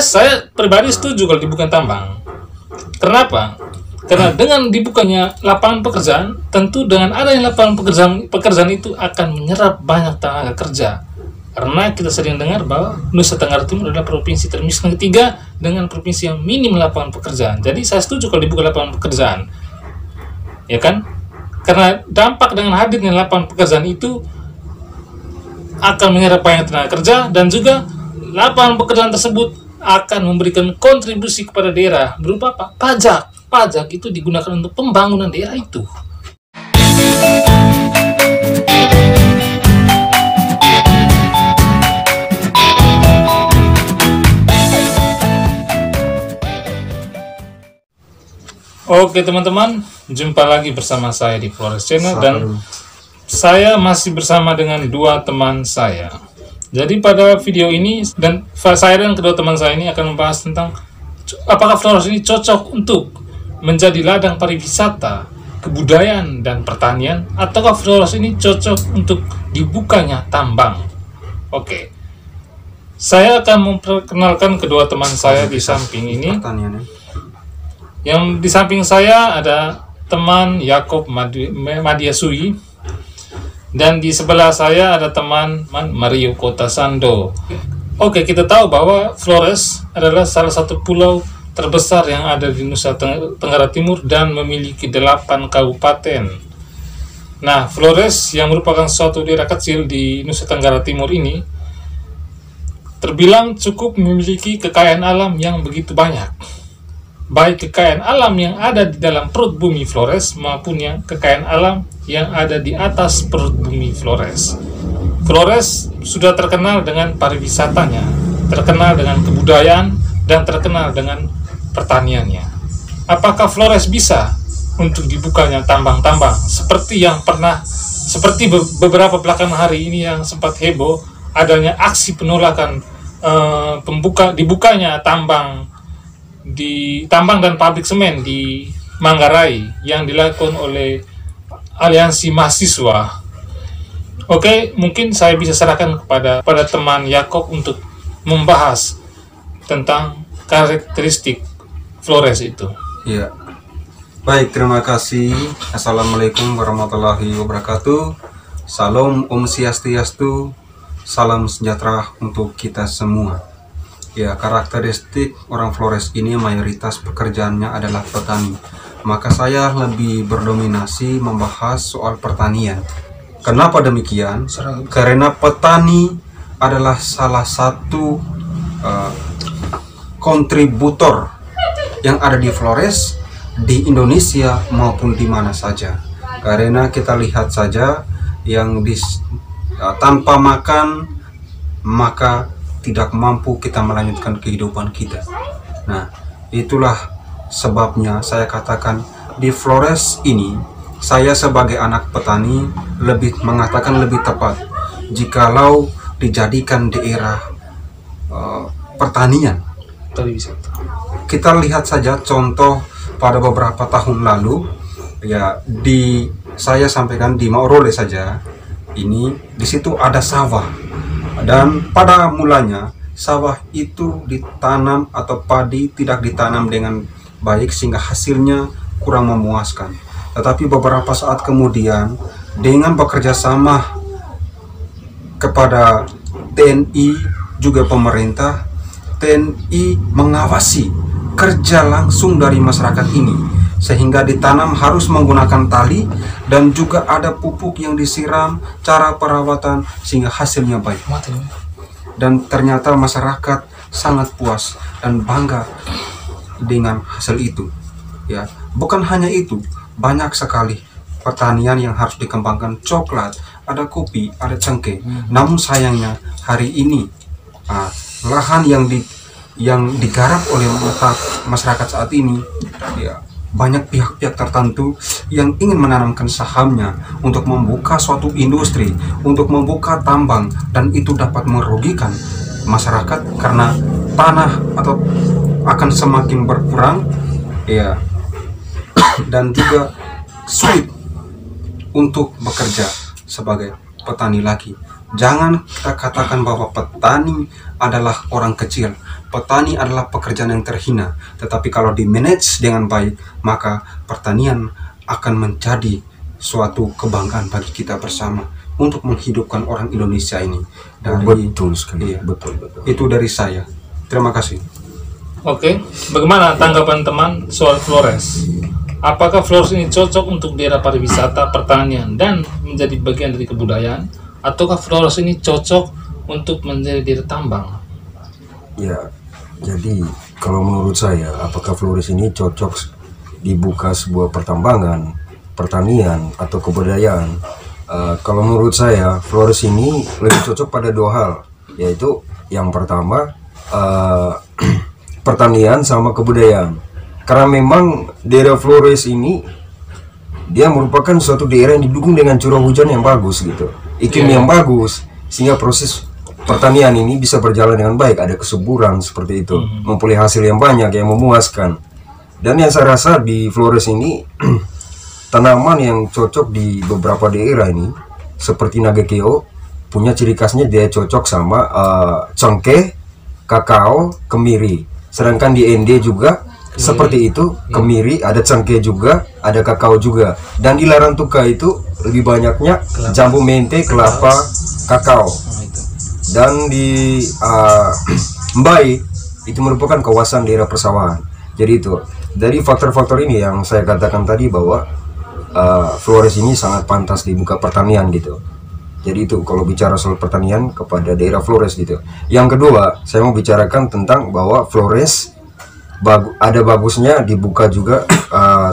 saya pribadi setuju kalau dibuka tambang. Kenapa? Karena dengan dibukanya lapangan pekerjaan, tentu dengan adanya lapangan pekerjaan itu akan menyerap banyak tenaga kerja. Karena kita sering dengar bahwa Nusa Tenggara Timur adalah provinsi termiskin ketiga dengan provinsi yang minim lapangan pekerjaan. Jadi saya setuju kalau dibuka lapangan pekerjaan, ya kan? Karena dampak dengan hadirnya lapangan pekerjaan itu akan menyerap banyak tenaga kerja, dan juga lapangan pekerjaan tersebut akan memberikan kontribusi kepada daerah berupa apa? Pajak. Pajak itu digunakan untuk pembangunan daerah itu. Oke teman-teman, jumpa lagi bersama saya di Flores Channel, dan saya masih bersama dengan dua teman saya. Jadi pada video ini, dan saya dan kedua teman saya ini akan membahas tentang apakah Flores ini cocok untuk menjadi ladang pariwisata, kebudayaan, dan pertanian, ataukah Flores ini cocok untuk dibukanya tambang. Oke, saya akan memperkenalkan kedua teman saya di samping ini. Yang di samping saya ada teman Yakob Madiasui, dan di sebelah saya ada teman Mario Kotasando. Oke, kita tahu bahwa Flores adalah salah satu pulau terbesar yang ada di Nusa Tenggara Timur dan memiliki 8 kabupaten. Nah, Flores yang merupakan suatu daerah kecil di Nusa Tenggara Timur ini terbilang cukup memiliki kekayaan alam yang begitu banyak. Baik kekayaan alam yang ada di dalam perut bumi Flores maupun yang kekayaan alam yang ada di atas perut bumi Flores. Flores sudah terkenal dengan pariwisatanya, terkenal dengan kebudayaan, dan terkenal dengan pertaniannya. Apakah Flores bisa untuk dibukanya tambang-tambang seperti beberapa belakangan hari ini yang sempat heboh adanya aksi penolakan dibukanya tambang dan pabrik semen di Manggarai yang dilakukan oleh aliansi mahasiswa. Oke, mungkin saya bisa serahkan kepada teman Yakob untuk membahas tentang karakteristik Flores itu. Ya, baik, terima kasih. Assalamualaikum warahmatullahi wabarakatuh. Salam Om Swastiastu, salam sejahtera untuk kita semua. Ya, karakteristik orang Flores ini mayoritas pekerjaannya adalah petani. Maka saya lebih berdominasi membahas soal pertanian. Kenapa demikian? Karena petani adalah salah satu kontributor yang ada di Flores, di Indonesia maupun di mana saja. Karena kita lihat saja yang tanpa makan maka tidak mampu kita melanjutkan kehidupan kita. Nah, itulah sebabnya saya katakan di Flores ini, saya sebagai anak petani lebih mengatakan lebih tepat jikalau dijadikan daerah pertanian. Kita lihat saja contoh pada beberapa tahun lalu, ya, saya sampaikan di Maurole saja, ini di situ ada sawah. Dan pada mulanya sawah itu ditanam atau padi tidak ditanam dengan baik sehingga hasilnya kurang memuaskan. Tetapi beberapa saat kemudian dengan bekerja sama kepada TNI juga pemerintah, TNI mengawasi kerja langsung dari masyarakat ini sehingga ditanam harus menggunakan tali dan juga ada pupuk yang disiram, cara perawatan sehingga hasilnya baik. Dan ternyata masyarakat sangat puas dan bangga dengan hasil itu. Ya, bukan hanya itu, banyak sekali pertanian yang harus dikembangkan, coklat, ada kopi, ada cengkeh. Namun sayangnya hari ini lahan yang digarap oleh masyarakat saat ini, ya, banyak pihak-pihak tertentu yang ingin menanamkan sahamnya untuk membuka suatu industri, untuk membuka tambang, dan itu dapat merugikan masyarakat karena tanah atau akan semakin berkurang, ya, dan juga sulit untuk bekerja sebagai petani lagi. Jangan kita katakan bahwa petani adalah orang kecil. petani adalah pekerjaan yang terhina, tetapi kalau di manage dengan baik, maka pertanian akan menjadi suatu kebanggaan bagi kita bersama untuk menghidupkan orang Indonesia ini. Betul sekali. Iya, betul. itu dari saya. Terima kasih. Oke, bagaimana tanggapan teman soal Flores? Apakah Flores ini cocok untuk daerah pariwisata, pertanian, dan menjadi bagian dari kebudayaan? Ataukah Flores ini cocok untuk menjadi daerah tambang? Ya, jadi kalau menurut saya, apakah Flores ini cocok dibuka sebuah pertambangan, pertanian, atau kebudayaan? Kalau menurut saya, Flores ini lebih cocok pada dua hal, yaitu yang pertama pertanian sama kebudayaan. Karena memang daerah Flores ini dia merupakan suatu daerah yang didukung dengan curah hujan yang bagus gitu, iklim yang bagus, sehingga proses pertanian ini bisa berjalan dengan baik, ada kesuburan seperti itu, memperoleh hasil yang banyak yang memuaskan. Dan yang saya rasa di Flores ini tanaman yang cocok di beberapa daerah ini seperti Nagekeo punya ciri khasnya, dia cocok sama cengkeh, kakao, kemiri. Sedangkan di ND juga seperti itu, kemiri, ada cengkeh juga, ada kakao juga. Dan di Larantuka itu lebih banyaknya jambu mente, kelapa, kakao. Dan di Mbai itu merupakan kawasan daerah persawahan. Jadi itu dari faktor-faktor ini yang saya katakan tadi bahwa Flores ini sangat pantas dibuka pertanian gitu. Jadi itu kalau bicara soal pertanian kepada daerah Flores gitu. Yang kedua, saya mau bicarakan tentang bahwa Flores ada bagusnya dibuka juga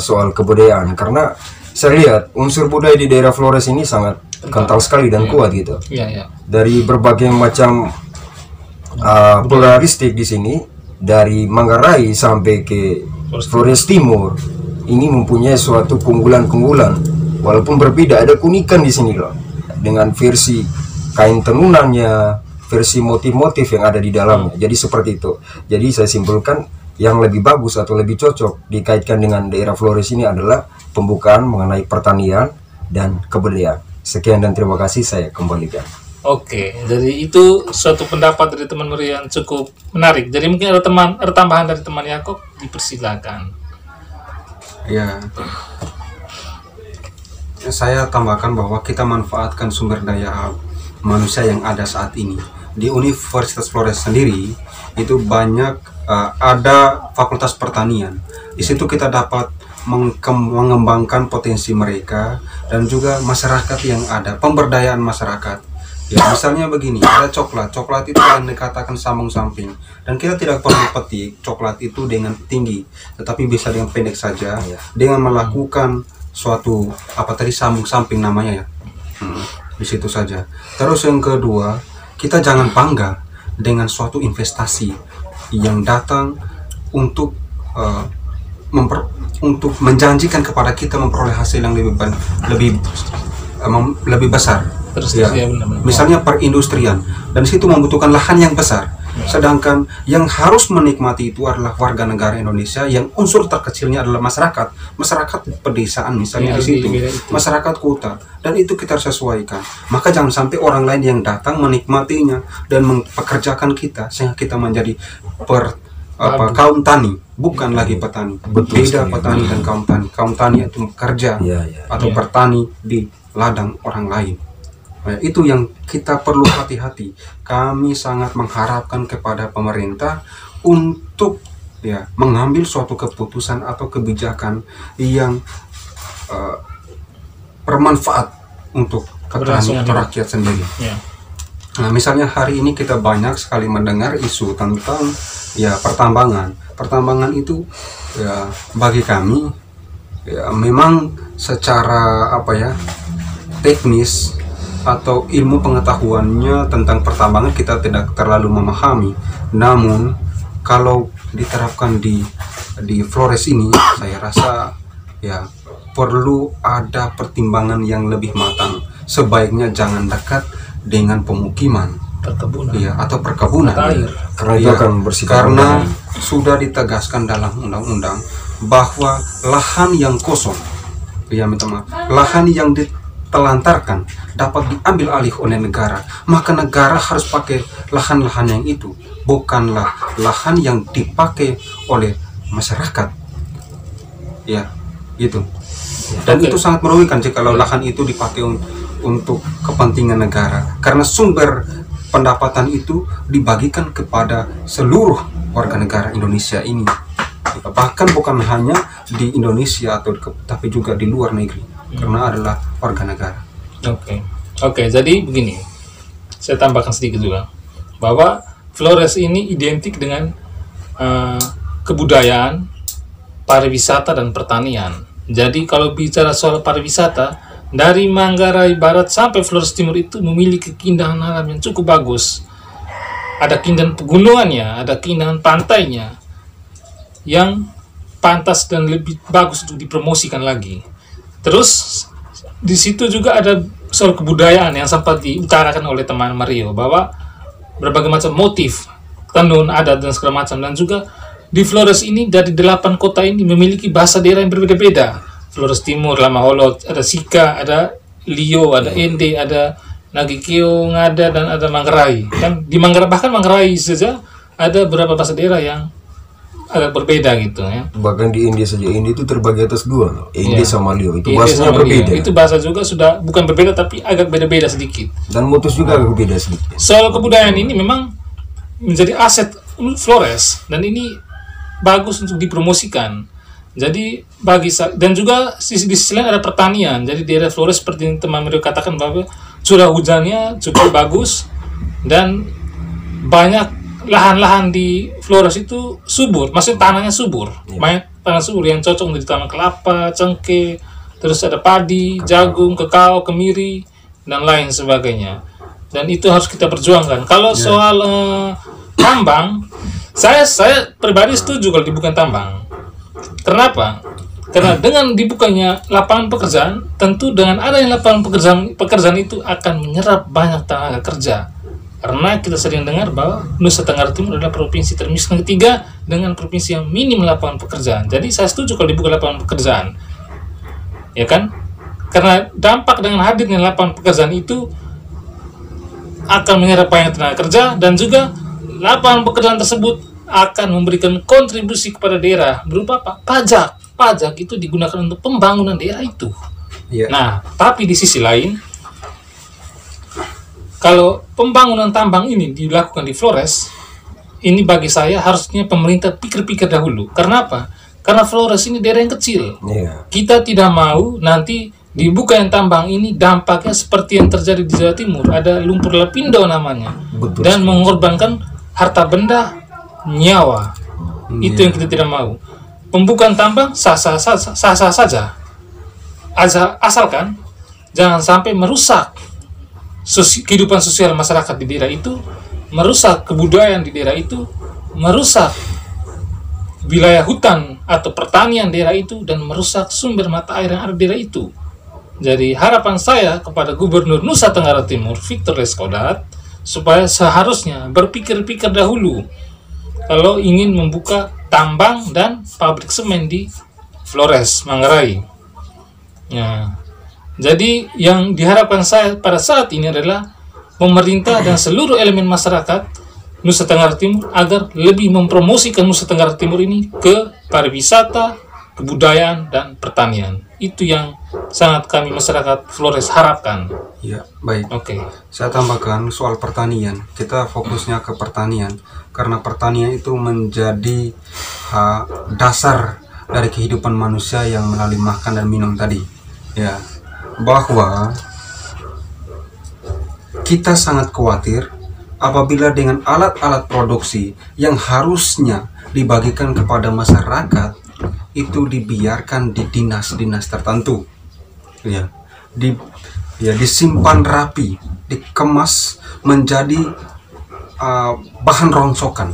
soal kebudayaan, karena saya lihat unsur budaya di daerah Flores ini sangat kental sekali dan kuat gitu. Dari berbagai macam pluralistik di sini, dari Manggarai sampai ke Flores Timur, ini mempunyai suatu keunggulan-keunggulan. Walaupun berbeda, ada keunikan di sini loh. Dengan versi kain tenunannya, versi motif-motif yang ada di dalamnya. Jadi seperti itu. Jadi saya simpulkan yang lebih bagus atau lebih cocok dikaitkan dengan daerah Flores ini adalah pembukaan mengenai pertanian dan kebudayaan. Sekian dan terima kasih, saya kembalikan. Oke, jadi itu suatu pendapat dari teman Merian cukup menarik. Jadi mungkin ada tambahan dari teman Yakob, dipersilakan. Ya, saya tambahkan bahwa kita manfaatkan sumber daya manusia yang ada saat ini. Di Universitas Flores sendiri itu banyak ada fakultas pertanian. Di situ kita dapat mengembangkan potensi mereka dan juga masyarakat yang ada, pemberdayaan masyarakat. Ya, misalnya begini, ada coklat itu yang dikatakan sambung samping, dan kita tidak perlu petik coklat itu dengan tinggi, tetapi bisa dengan pendek saja, dengan melakukan suatu sambung samping namanya ya. Di situ saja. Terus yang kedua, kita jangan bangga dengan suatu investasi yang datang untuk untuk menjanjikan kepada kita memperoleh hasil yang lebih besar. Ya. Misalnya perindustrian, dan situ membutuhkan lahan yang besar. Sedangkan yang harus menikmati itu adalah warga negara Indonesia yang unsur terkecilnya adalah masyarakat pedesaan misalnya di situ, masyarakat kota, dan itu kita harus sesuaikan. Maka jangan sampai orang lain yang datang menikmatinya dan mempekerjakan kita sehingga kita menjadi kaum tani, bukan lagi petani. Beda petani dan kaum tani. Kaum tani itu bekerja atau bertani di ladang orang lain. Itu yang kita perlu hati-hati. Kami sangat mengharapkan kepada pemerintah untuk mengambil suatu keputusan atau kebijakan yang bermanfaat untuk petani atau rakyat sendiri. Nah, misalnya hari ini kita banyak sekali mendengar isu tentang pertambangan. Pertambangan itu bagi kami memang secara teknis atau ilmu pengetahuannya tentang pertambangan kita tidak terlalu memahami. Namun kalau diterapkan di Flores ini, saya rasa perlu ada pertimbangan yang lebih matang. Sebaiknya jangan dekat dengan pemukiman atau perkebunan, karena sudah ditegaskan dalam undang-undang bahwa lahan yang kosong, lahan yang telantarkan dapat diambil alih oleh negara, maka negara harus pakai lahan-lahan yang itu, bukanlah lahan yang dipakai oleh masyarakat. Ya, gitu. Dan itu sangat merugikan jika lahan itu dipakai untuk kepentingan negara, karena sumber pendapatan itu dibagikan kepada seluruh warga negara Indonesia ini, bahkan bukan hanya di Indonesia tapi juga di luar negeri, karena adalah warga negara. Oke, jadi begini, saya tambahkan sedikit juga bahwa Flores ini identik dengan kebudayaan, pariwisata dan pertanian. Jadi kalau bicara soal pariwisata, dari Manggarai Barat sampai Flores Timur itu memiliki keindahan alam yang cukup bagus. Ada keindahan pegunungannya, ada keindahan pantainya yang pantas dan lebih bagus untuk dipromosikan lagi. Terus di situ juga ada soal kebudayaan yang sempat diutarakan oleh teman Mario, bahwa berbagai macam motif, tenun, adat dan segala macam. Dan juga di Flores ini dari 8 kota ini memiliki bahasa daerah yang berbeda-beda. Flores Timur, Lamaholot, ada Sika, ada Lio, ada Ende, ada Nagikeo, Ngada, dan ada Manggarai. Dan di Manggarai, bahkan Manggarai saja ada beberapa bahasa daerah yang agak berbeda gitu ya. Bahkan di India saja, India itu terbagi atas dua loh. India sama Lio, itu bahasanya berbeda. Itu bahasa juga sudah bukan berbeda tapi agak beda-beda sedikit. Dan motus juga agak beda sedikit. Soal kebudayaan ini memang menjadi aset Flores dan ini bagus untuk dipromosikan. Jadi dan juga di sisi lain ada pertanian. Jadi daerah Flores seperti yang teman Mario katakan bahwa curah hujannya cukup bagus dan banyak lahan-lahan di Flores itu subur, maksudnya tanahnya subur. Banyak tanah subur yang cocok untuk ditanam kelapa, cengkeh, terus ada padi, jagung, kakao, kemiri dan lain sebagainya. Dan itu harus kita perjuangkan. Kalau soal tambang, saya pribadi setuju kalau dibuka tambang. Kenapa? Karena dengan dibukanya lapangan pekerjaan, tentu dengan adanya lapangan pekerjaan itu akan menyerap banyak tenaga kerja. Karena kita sering dengar bahwa Nusa Tenggara Timur adalah provinsi termiskin ketiga dengan provinsi yang minim lapangan pekerjaan. Jadi saya setuju kalau dibuka lapangan pekerjaan, ya kan? Karena dampak dengan hadirnya lapangan pekerjaan itu akan menyerap banyak tenaga kerja, dan juga lapangan pekerjaan tersebut akan memberikan kontribusi kepada daerah berupa apa? Pajak itu digunakan untuk pembangunan daerah itu. Nah, tapi di sisi lain, kalau pembangunan tambang ini dilakukan di Flores, ini bagi saya harusnya pemerintah pikir-pikir dahulu. Karena apa? Karena Flores ini daerah yang kecil. Kita tidak mau nanti dibuka yang tambang ini dampaknya seperti yang terjadi di Jawa Timur. Ada lumpur lapindo namanya. Dan mengorbankan harta benda, nyawa. Itu yang kita tidak mau. Pembukaan tambang sah-sah saja. Asalkan jangan sampai merusak kehidupan sosial masyarakat di daerah itu, merusak kebudayaan di daerah itu, merusak wilayah hutan atau pertanian daerah itu, dan merusak sumber mata air yang ada di daerah itu. Jadi harapan saya kepada Gubernur Nusa Tenggara Timur, Victor Leskodat, supaya seharusnya berpikir-pikir dahulu kalau ingin membuka tambang dan pabrik semen di Flores, Manggarai. Jadi yang diharapkan saya pada saat ini adalah pemerintah dan seluruh elemen masyarakat Nusa Tenggara Timur agar lebih mempromosikan Nusa Tenggara Timur ini ke pariwisata, kebudayaan, dan pertanian. Itu yang sangat kami masyarakat Flores harapkan. Ya, baik. Saya tambahkan soal pertanian. Kita fokusnya ke pertanian karena pertanian itu menjadi dasar dari kehidupan manusia yang melalui makan dan minum tadi. Ya, bahwa kita sangat khawatir apabila dengan alat-alat produksi yang harusnya dibagikan kepada masyarakat itu dibiarkan di dinas-dinas tertentu, disimpan rapi, dikemas menjadi bahan rongsokan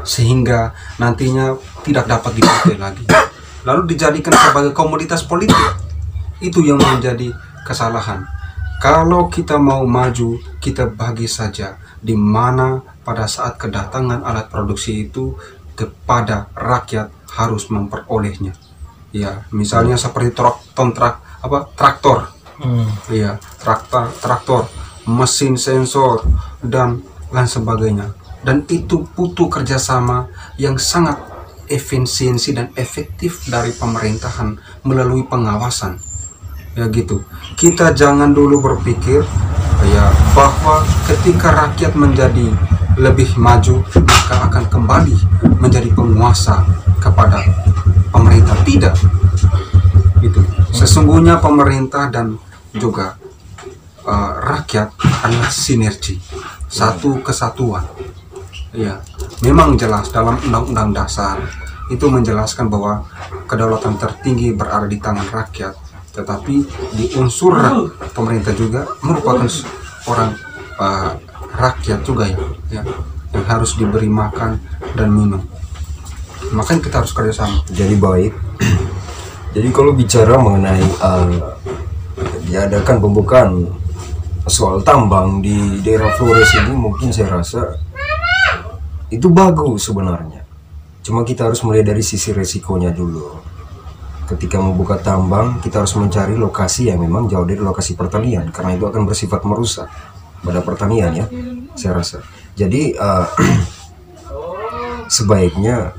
sehingga nantinya tidak dapat dipakai lagi, lalu dijadikan sebagai komoditas politik. Itu yang menjadi kesalahan. Kalau kita mau maju, kita bagi saja di mana pada saat kedatangan alat produksi itu kepada rakyat harus memperolehnya. Ya, misalnya seperti traktor. Iya, traktor, mesin sensor dan lain sebagainya. Dan itu butuh kerjasama yang sangat efisiensi dan efektif dari pemerintahan melalui pengawasan. Ya gitu. Kita jangan dulu berpikir ya bahwa ketika rakyat menjadi lebih maju maka akan kembali menjadi penguasa kepada pemerintah. Tidak. Gitu. Sesungguhnya pemerintah dan juga rakyat adalah sinergi, satu kesatuan. Ya, memang jelas dalam Undang-Undang Dasar itu menjelaskan bahwa kedaulatan tertinggi berada di tangan rakyat, tetapi di unsur pemerintah juga merupakan orang rakyat juga ya, yang harus diberi makan dan minum. Makanya kita harus kerjasama. Jadi baik. Jadi kalau bicara mengenai diadakan pembukaan soal tambang di daerah Flores ini, mungkin saya rasa itu bagus sebenarnya. Cuma kita harus melihat dari sisi resikonya dulu. Ketika membuka tambang, kita harus mencari lokasi yang memang jauh dari lokasi pertanian, karena itu akan bersifat merusak pada pertanian ya, saya rasa. Jadi sebaiknya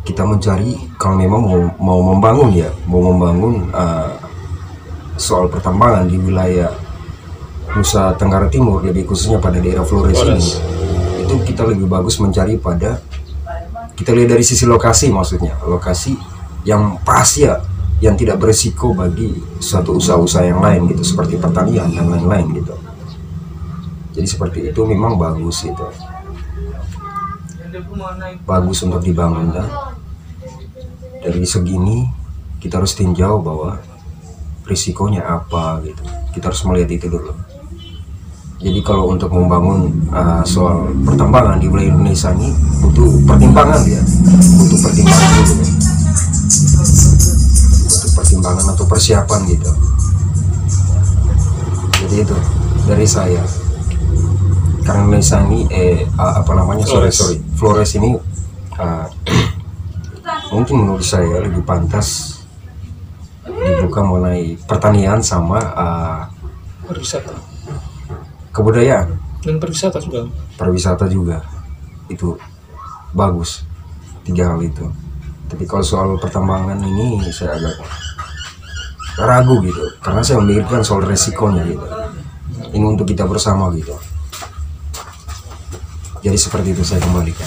kita mencari, kalau memang mau membangun ya, soal pertambangan di wilayah Nusa Tenggara Timur, lebih khususnya pada daerah Flores ini, itu kita lebih bagus mencari pada, kita lihat dari sisi lokasi, maksudnya lokasi yang pas ya, yang tidak beresiko bagi suatu usaha-usaha yang lain gitu, seperti pertanian dan lain-lain gitu. Jadi seperti itu memang bagus gitu, bagus untuk dibangun. Dan dari segini kita harus tinjau bahwa risikonya apa gitu, kita harus melihat itu dulu. Jadi kalau untuk membangun soal pertambangan di wilayah Indonesia ini butuh pertimbangan ya, butuh pertimbangan dulu, butuh pertimbangan atau persiapan gitu. Jadi itu dari saya. Karena Indonesia ini Flores ini mungkin menurut saya lebih pantas dibuka mengenai pertanian sama Perwisata kebudayaan dan pariwisata juga itu bagus, 3 hal itu. Tapi kalau soal pertambangan ini saya agak ragu gitu, karena saya memikirkan soal resikonya gitu. Ini untuk kita bersama gitu. Jadi seperti itu saya kembalikan.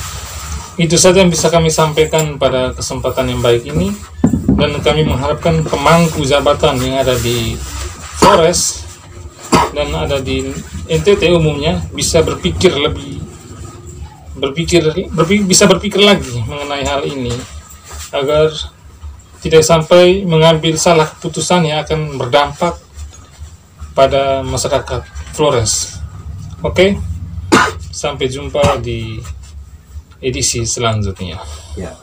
Itu saja yang bisa kami sampaikan pada kesempatan yang baik ini, dan kami mengharapkan pemangku jabatan yang ada di Flores dan ada di NTT umumnya bisa berpikir lagi mengenai hal ini, agar tidak sampai mengambil salah keputusan yang akan berdampak pada masyarakat Flores. Oke, sampai jumpa di edisi selanjutnya. Ya.